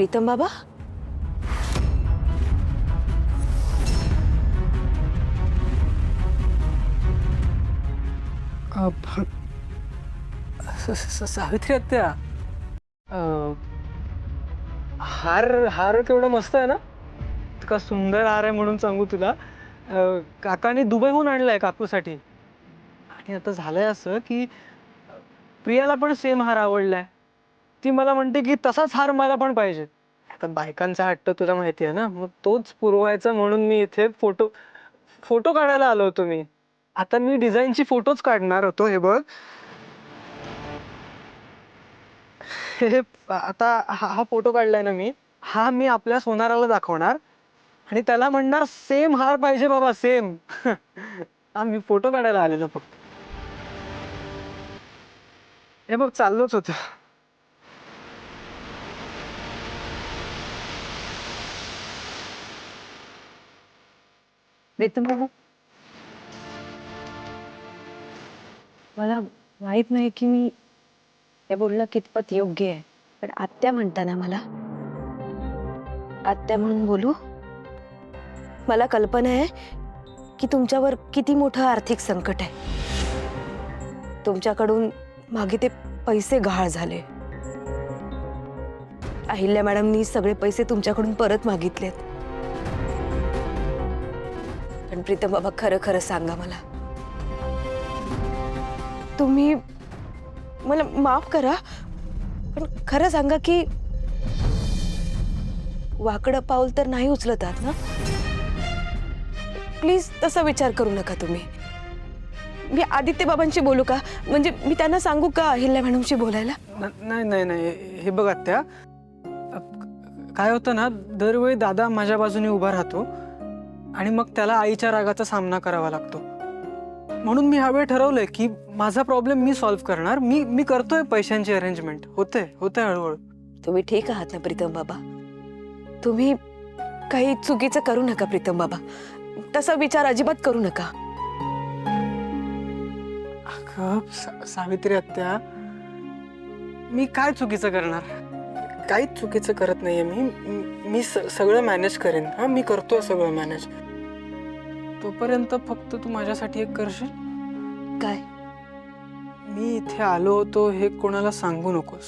प्रीतम बाबा, सावित्री आत्या, हार हार केवढा मस्त आहे ना. इतका सुंदर हार आहे म्हणून सांगू तुला. काकाने दुबईहून आणलाय काकूसाठी. आणि आता झालंय असं की प्रियाला पण सेम हार आवडलाय. ती मला म्हणते की तसाच हार मला पण पाहिजे. आता बायकांचा हट्ट तुला माहिती आहे ना, मग तोच पुरवायचा म्हणून मी इथे फोटो फोटो काढायला आलो होतो मी. आता मी डिझाईनची फोटोच काढणार होतो. हे बघ, हे आता हा फोटो काढलाय ना मी, हा मी आपल्या सोनाराला दाखवणार आणि त्याला म्हणणार सेम हार पाहिजे बाबा, सेम. हा मी फोटो काढायला आलेलो फक्त. हे बघ, चाललोच होतो. प्रीतम बाबा, मला माहित नाही की मी हे बोलणं कितपत योग्य आहे, पण आत्या म्हणताना मला आत्या म्हणून बोलू. मला कल्पना आहे की तुमच्यावर किती मोठं आर्थिक संकट आहे. तुमच्याकडून मागे ते पैसे गहाळ झाले. अहिल्या मॅडमनी सगळे पैसे तुमच्याकडून परत मागितलेत. पण प्रीतम बाबा, खरं खरं सांगा मला, तुम्ही मला माफ करा, पण खरं सांगा की वाकडं पाऊल तर नाही उचलत आहात ना? प्लीज तसा विचार करू नका तुम्ही. मी आदित्य बाबांशी बोलू का? म्हणजे मी त्यांना सांगू का अहिल्या मॅडमशी बोलायला? नाही नाही नाही, हे बघ आत्या, काय होतं ना, दरवेळी दादा माझ्या बाजूने उभा राहतो आणि मग त्याला आईच्या रागाचा सामना करावा लागतो. म्हणून मी ह्यावेळी ठरवलंय की माझा प्रॉब्लेम मी सॉल्व्ह करणार. मी करतोय पैशांची अरेंजमेंट. होते हळूहळू. तुम्ही ठीक आहात ना प्रीतम बाबा? तुम्ही काही चुकीचं करू नका प्रीतम बाबा. तसा विचार अजिबात करू नका. अगं सावित्री आत्या, मी काय चुकीचं करणार? काहीच चुकीचं करत नाहीये मी सगळं मॅनेज करेन. हा, मी करतोय सगळं मॅनेज. तोपर्यंत फक्त तू माझ्यासाठी एक करशील? काय? मी इथे आलो होतो हे कोणाला सांगू नकोस.